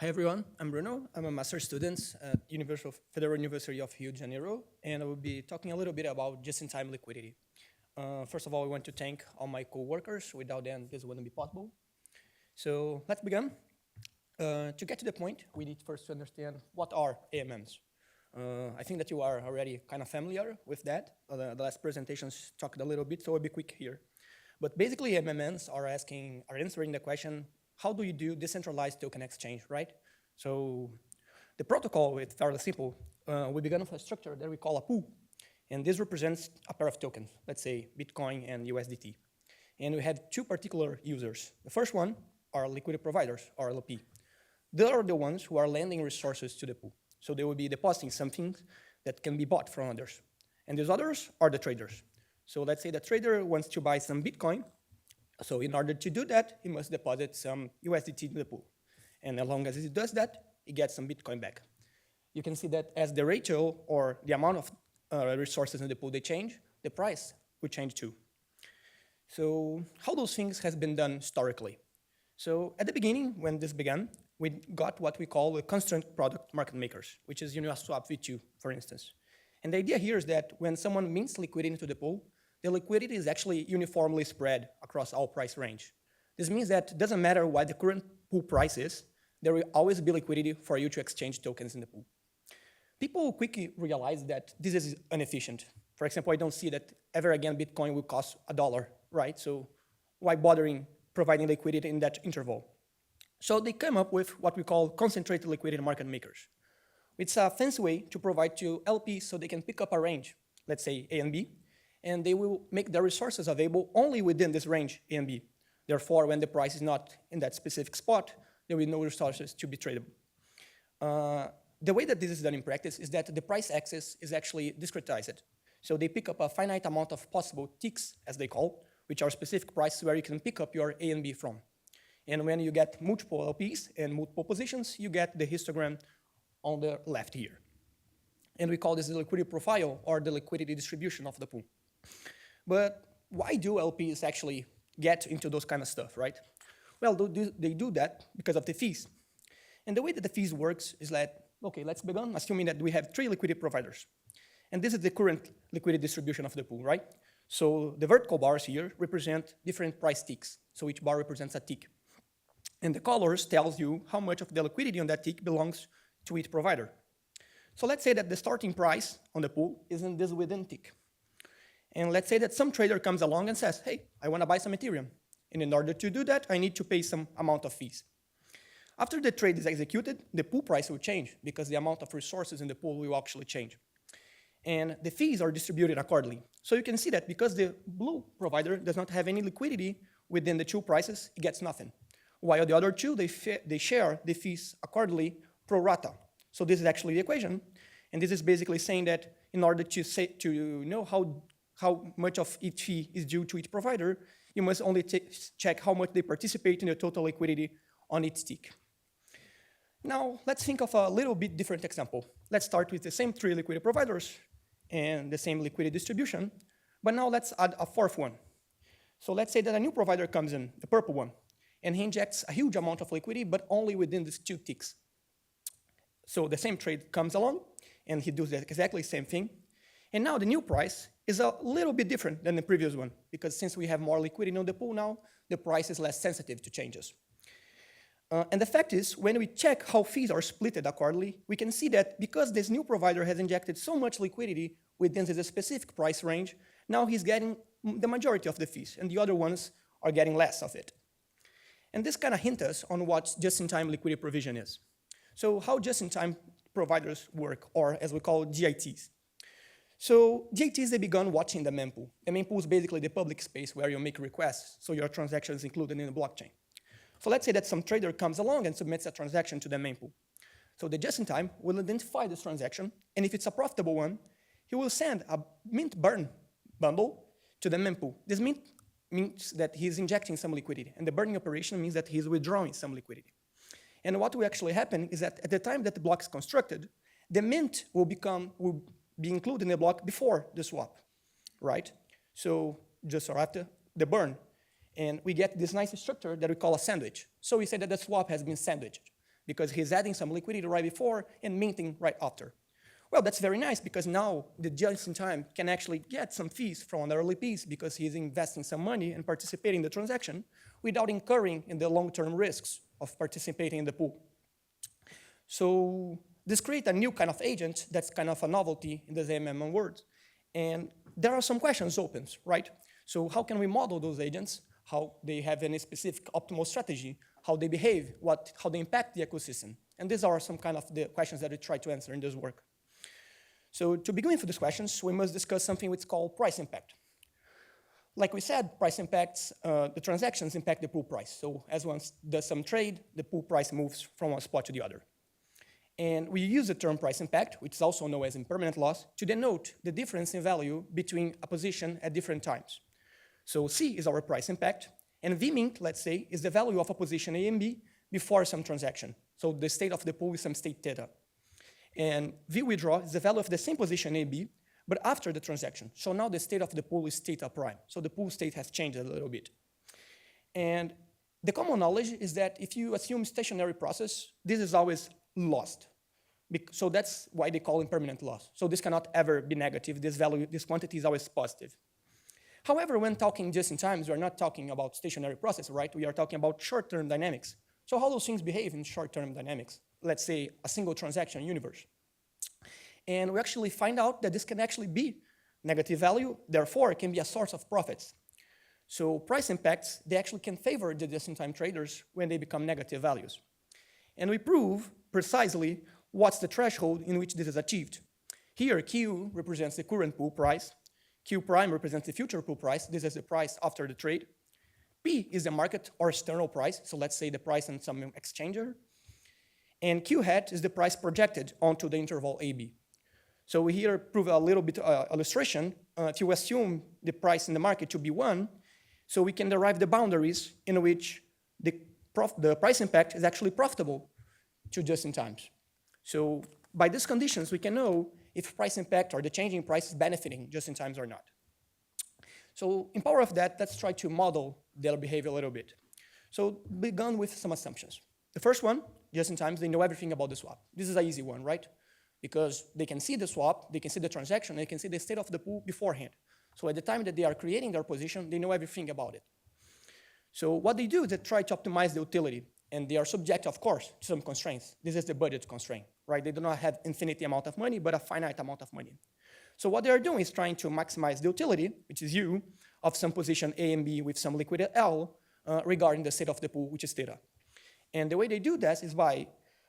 Hi everyone, I'm Bruno. I'm a master's student at Federal University of Rio de Janeiro, and I will be talking a little bit about just-in-time liquidity. First of all, I want to thank all my co-workers. Without them, this wouldn't be possible. So let's begin. To get to the point, we need first to understand what are AMMs. I think that you are already kind of familiar with that. The last presentations talked a little bit, so I'll be quick here. But basically, AMMs are answering the question, how do you do decentralized token exchange, right? So the protocol is fairly simple. We began with a structure that we call a pool. And this represents a pair of tokens, let's say Bitcoin and USDT. And we have two particular users. The first one are liquidity providers, or LP. They are the ones who are lending resources to the pool. So they will be depositing something that can be bought from others. And these others are the traders. So let's say the trader wants to buy some Bitcoin. So in order to do that, he must deposit some USDT in the pool. And as long as he does that, he gets some Bitcoin back. You can see that as the ratio or the amount of resources in the pool they change, the price will change too. So how those things has been done historically? So at the beginning, when this began, we got what we call the constant product market makers, which is Uniswap V2, for instance. And the idea here is that when someone mints liquidity into the pool, the liquidity is actually uniformly spread across all price range. This means that it doesn't matter what the current pool price is, there will always be liquidity for you to exchange tokens in the pool. People quickly realize that this is inefficient. For example, I don't see that ever again Bitcoin will cost $1, right? So why bothering providing liquidity in that interval? So they come up with what we call concentrated liquidity market makers. It's a fancy way to provide to LPs so they can pick up a range, let's say A and B, and they will make their resources available only within this range, A and B. Therefore, when the price is not in that specific spot, there will be no resources to be tradable. The way that this is done in practice is that the price axis is actually discretized. So they pick up a finite amount of possible ticks, as they call, which are specific prices where you can pick up your A and B from. And when you get multiple LPs and multiple positions, you get the histogram on the left here. And we call this the liquidity profile or the liquidity distribution of the pool. But why do LPs actually get into those kind of stuff, right? Well, they do that because of the fees. And the way that the fees works is that, okay, let's begin assuming that we have 3 liquidity providers. And this is the current liquidity distribution of the pool, right? So the vertical bars here represent different price ticks. So each bar represents a tick. And the colors tells you how much of the liquidity on that tick belongs to each provider. So let's say that the starting price on the pool is in this within tick. And let's say that some trader comes along and says, hey, I want to buy some Ethereum. And in order to do that, I need to pay some amount of fees. After the trade is executed, the pool price will change because the amount of resources in the pool will actually change. And the fees are distributed accordingly. So you can see that because the blue provider does not have any liquidity within the 2 prices, it gets nothing. While the other 2, they share the fees accordingly pro rata. So this is actually the equation. And this is basically saying that in order to know how much of each fee is due to each provider, you must only check how much they participate in the total liquidity on each tick. Now, let's think of a little bit different example. Let's start with the same 3 liquidity providers and the same liquidity distribution, but now let's add a 4th one. So let's say that a new provider comes in, the purple one, and he injects a huge amount of liquidity, but only within these 2 ticks. So the same trade comes along, and he does the exactly same thing. And now the new price is a little bit different than the previous one, because since we have more liquidity on the pool now, the price is less sensitive to changes. And the fact is, when we check how fees are splitted accordingly, we can see that because this new provider has injected so much liquidity within this specific price range, now he's getting the majority of the fees, and the other ones are getting less of it. And this kind of hints us on what just-in-time liquidity provision is. So how just-in-time providers work, or as we call GITs. So GITs, they began watching the mempool. The mempool is basically the public space where you make requests, so your transaction is included in the blockchain. So let's say that some trader comes along and submits a transaction to the mempool. So the just-in-time will identify this transaction, and if it's a profitable one, he will send a mint burn bundle to the mempool. This means that he's injecting some liquidity, and the burning operation means that he's withdrawing some liquidity. And what will actually happen is that at the time that the block is constructed, the mint will be included in the block before the swap, right? So just after the burn. And we get this nice structure that we call a sandwich. So we say that the swap has been sandwiched. because he's adding some liquidity right before and minting right after. Well, that's very nice because now the just-in-time can actually get some fees from an early piece because he's investing some money and participating in the transaction without incurring in the long-term risks of participating in the pool. So this creates a new kind of agent that's kind of a novelty in the ZMM world. And there are some questions open, right? So how can we model those agents? How they have any specific optimal strategy, how they behave, how they impact the ecosystem. And these are some kind of the questions that we try to answer in this work. So to begin with these questions, we must discuss something which is called price impact. Like we said, price impacts, the transactions impact the pool price. So as one does some trade, the pool price moves from one spot to the other. And we use the term price impact, which is also known as impermanent loss, to denote the difference in value between a position at different times. So C is our price impact, and V mint, let's say, is the value of a position A and B before some transaction. So the state of the pool is some state theta. And V withdraw is the value of the same position A, B, but after the transaction. So now the state of the pool is theta prime. So the pool state has changed a little bit. And the common knowledge is that if you assume stationary process, this is always lost. So that's why they call impermanent loss. So this cannot ever be negative. This value, this quantity is always positive. However, when talking just in time, we're not talking about stationary process, right? We are talking about short-term dynamics. So how those things behave in short-term dynamics, let's say a single transaction universe. And we actually find out that this can actually be negative value, therefore it can be a source of profits. So price impacts, they actually can favor the just-in-time traders when they become negative values. And we prove precisely what's the threshold in which this is achieved. Here, Q represents the current pool price. Q prime represents the future pool price. This is the price after the trade. P is the market or external price. So let's say the price on some exchanger. And Q hat is the price projected onto the interval AB. So we here prove a little bit illustration to assume the price in the market to be 1. So we can derive the boundaries in which the price impact is actually profitable to just-in-times. So by these conditions, we can know if price impact or the changing price is benefiting just-in-times or not. So in power of that, let's try to model their behavior a little bit. So begun with some assumptions. The first one, just-in-times, they know everything about the swap. This is an easy one, right? Because they can see the swap, they can see the transaction, they can see the state of the pool beforehand. So at the time that they are creating their position, they know everything about it. So what they do is they try to optimize the utility, and they are subject, of course, to some constraints. This is the budget constraint, right? They do not have infinite amount of money, but a finite amount of money. So what they are doing is trying to maximize the utility, which is U, of some position A and B with some liquidity L regarding the state of the pool, which is theta. And the way they do that is by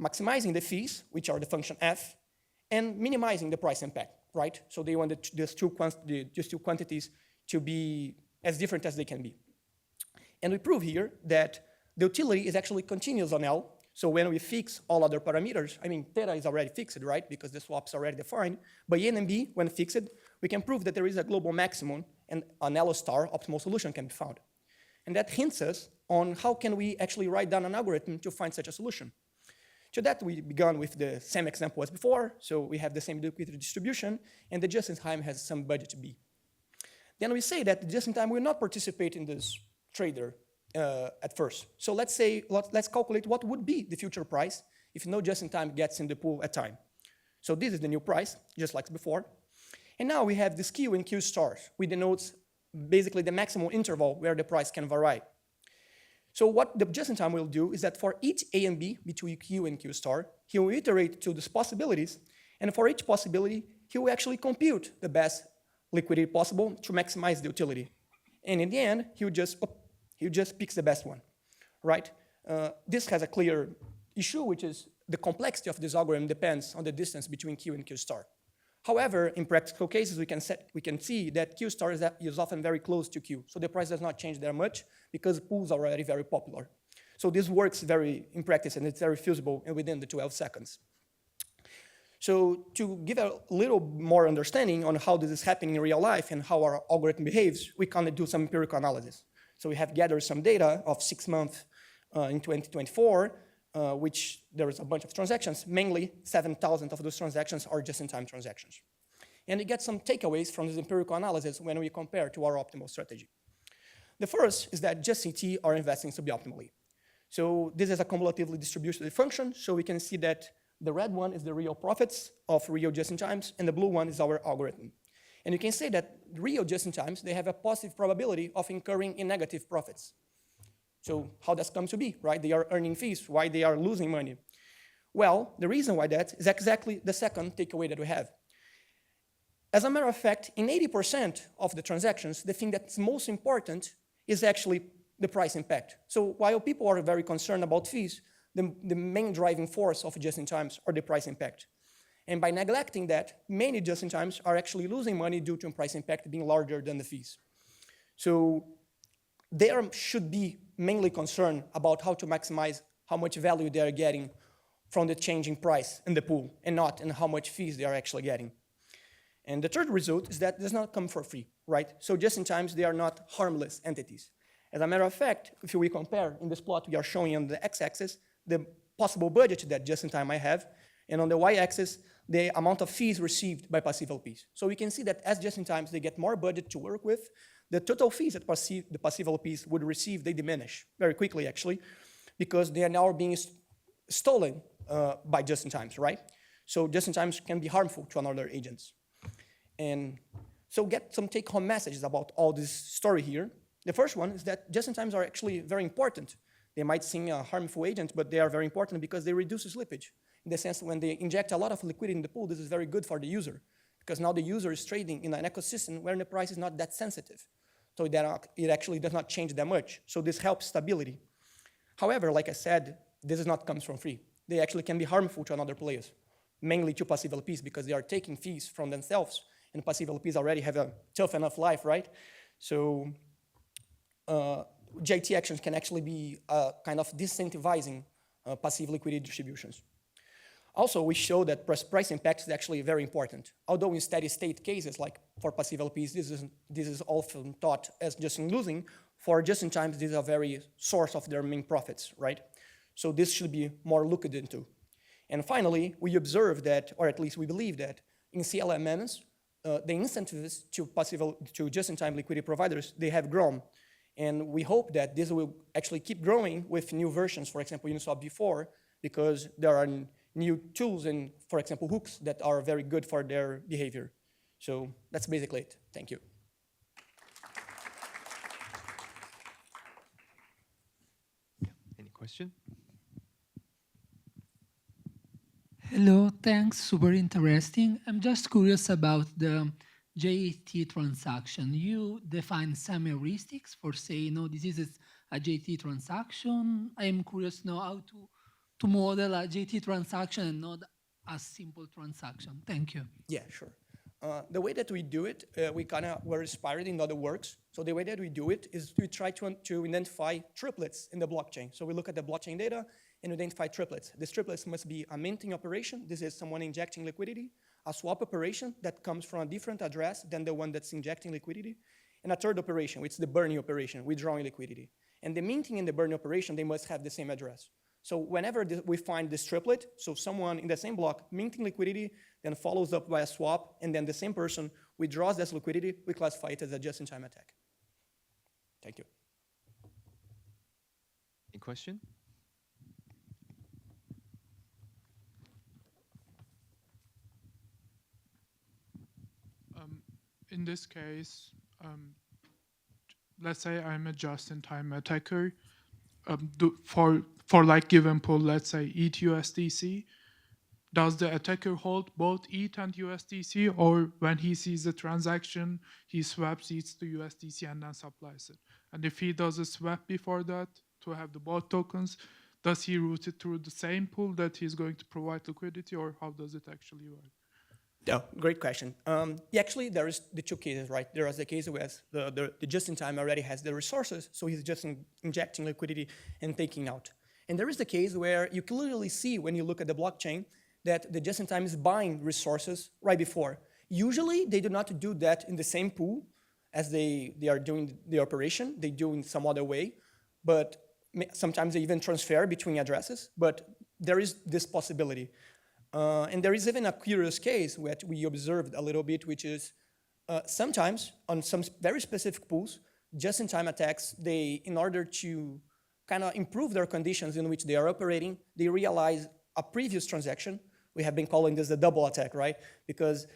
maximizing the fees, which are the function F, and minimizing the price impact, right? So they want these two quantities to be as different as they can be. And we prove here that the utility is actually continuous on L. So when we fix all other parameters, I mean, theta is already fixed, right? Because the swap's already defined. But A and B, when fixed, we can prove that there is a global maximum and an L star optimal solution can be found. And that hints us on how can we actually write down an algorithm to find such a solution. To that, we began with the same example as before. So we have the same liquidity distribution, and the just-in-time has some budget B. Then we say that the just-in-time will not participate in this trader at first. So let's calculate what would be the future price if no just-in-time gets in the pool at time. So this is the new price, just like before. And now we have this Q and Q stars, which denotes basically the maximum interval where the price can vary. So what the just-in-time will do is that for each A and B between Q and Q star, he will iterate to these possibilities, and for each possibility, he will actually compute the best liquidity possible to maximize the utility. And in the end, he just picks the best one, right? This has a clear issue, which is the complexity of this algorithm depends on the distance between Q and Q star. However, in practical cases, we can see that Q star is often very close to Q. So the price does not change that much because pools are already very popular. So this works very in practice, and it's very feasible and within the 12 seconds. So to give a little more understanding on how this is happening in real life and how our algorithm behaves, we can do some empirical analysis. So we have gathered some data of 6 months in 2024, which there is a bunch of transactions. Mainly 7,000 of those transactions are just-in-time transactions. And we get some takeaways from this empirical analysis when we compare to our optimal strategy. The first is that just-in-T are investing suboptimally. So this is a cumulatively distributed function. So we can see that the red one is the real profits of real just-in-times, and the blue one is our algorithm. And you can say that real just-in-times, they have a positive probability of incurring in negative profits. So how does come to be, right? They are earning fees, why they are losing money? Well, the reason why that is exactly the second takeaway that we have. As a matter of fact, in 80% of the transactions, the thing that's most important is actually the price impact. So while people are very concerned about fees, the main driving force of just-in-times are the price impact. And by neglecting that, many just-in-times are actually losing money due to price impact being larger than the fees. So they should be mainly concerned about how to maximize how much value they are getting from the changing price in the pool, and not in how much fees they are actually getting. And the third result is that it does not come for free, right? So just-in-times, they are not harmless entities. As a matter of fact, if we compare in this plot, we are showing on the x-axis the possible budget that just-in-time I have, and on the y-axis, the amount of fees received by passive LPs. So we can see that as just-in-times they get more budget to work with, the total fees that the passive LPs would receive, they diminish very quickly, actually, because they are now being stolen by just-in-times, right? So just-in-times can be harmful to another agents. And so get some take-home messages about all this story here. The first one is that just-in-times are actually very important. They might seem a harmful agent, but they are very important because they reduce slippage. In the sense when they inject a lot of liquidity in the pool, this is very good for the user, because now the user is trading in an ecosystem where the price is not that sensitive. So that it actually does not change that much. So this helps stability. However, like I said, this is not comes from free. They actually can be harmful to other players, mainly to passive LPs, because they are taking fees from themselves, and passive LPs already have a tough enough life, right? So JT actions can actually be kind of disincentivizing passive liquidity distributions. Also, we show that price impact is actually very important. Although in steady state cases, like for passive LPs, this is often thought as just in losing, for just-in-times, these are very source of their main profits, right? So this should be more looked into. And finally, we observe that, or at least we believe that, in CLMMs, the incentives to just-in-time liquidity providers, they have grown. And we hope that this will actually keep growing with new versions, for example, Uniswap V4, because there are new tools and, for example, hooks that are very good for their behavior. So that's basically it. Thank you. Any question? Hello, thanks, super interesting. I'm just curious about the JT transaction. You define some heuristics for saying, no, this is a JT transaction. I'm curious to know how to model a JT transaction and not a simple transaction. Thank you. Yeah, sure. The way that we do it, we kind of were inspired in other works. So the way that we do it is we try to identify triplets in the blockchain. So we look at the blockchain data and identify triplets. These triplets must be a minting operation. This is someone injecting liquidity, a swap operation that comes from a different address than the one that's injecting liquidity, and a third operation, which is the burning operation, withdrawing liquidity. And the minting and the burning operation, they must have the same address. So whenever we find this triplet, so someone in the same block minting liquidity, then follows up by a swap, and then the same person withdraws this liquidity, we classify it as a just-in-time attack. Thank you. Any question? In this case, let's say I'm a just-in-time attacker. For like given pool, let's say ETH USDC, does the attacker hold both ETH and USDC, or when he sees the transaction, he swaps ETH to USDC and then supplies it? And if he does a swap before that to have the both tokens, does he route it through the same pool that he's going to provide liquidity, or how does it actually work? Yeah, great question. Actually, there is the two cases, right? There is the case where the just-in-time already has the resources, so he's just injecting liquidity and taking out. And there is the case where you clearly see when you look at the blockchain that the just-in-time is buying resources right before. Usually, they do not do that in the same pool as they are doing the operation. They do in some other way, but sometimes they even transfer between addresses, but there is this possibility. And there is even a curious case that we observed a little bit, which is sometimes on some very specific pools, just-in-time attacks, in order to kind of improve their conditions in which they are operating, they realize a previous transaction. We have been calling this the double attack, right? Because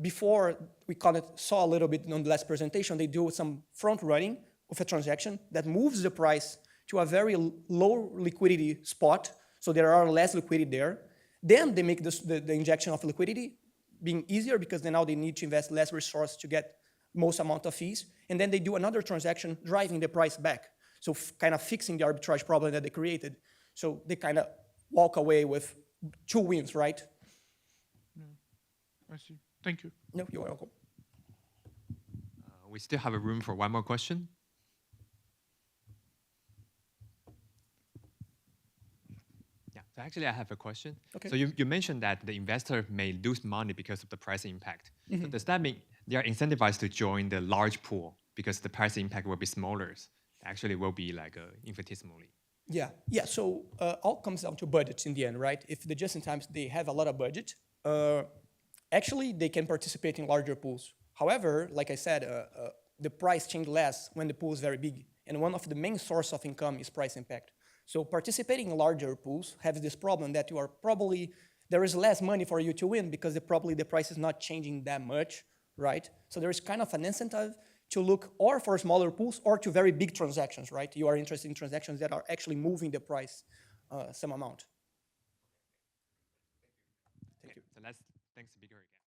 before, we saw a little bit on the last presentation, they do some front running of a transaction that moves the price to a very low liquidity spot, so there are less liquidity there. Then they make the injection of liquidity being easier because then now they need to invest less resource to get most amount of fees. And then they do another transaction driving the price back. So kind of fixing the arbitrage problem that they created. So they kind of walk away with 2 wins, right? I see. Thank you. No, you're welcome. We still have a room for one more question. Yeah, so actually I have a question. Okay. So you mentioned that the investor may lose money because of the price impact. So does that mean they are incentivized to join the large pool because the price impact will be smaller? Actually will be like infinitesimally. Yeah. So all comes down to budgets in the end, right? If the just-in-times, they have a lot of budget, actually they can participate in larger pools. However, like I said, the price change less when the pool is very big. And one of the main source of income is price impact. So participating in larger pools has this problem that there is less money for you to win because probably the price is not changing that much, right? So there's kind of an incentive to look or for smaller pools or to very big transactions, right? You are interested in transactions that are actually moving the price some amount. Thank you. So thanks, speaker again.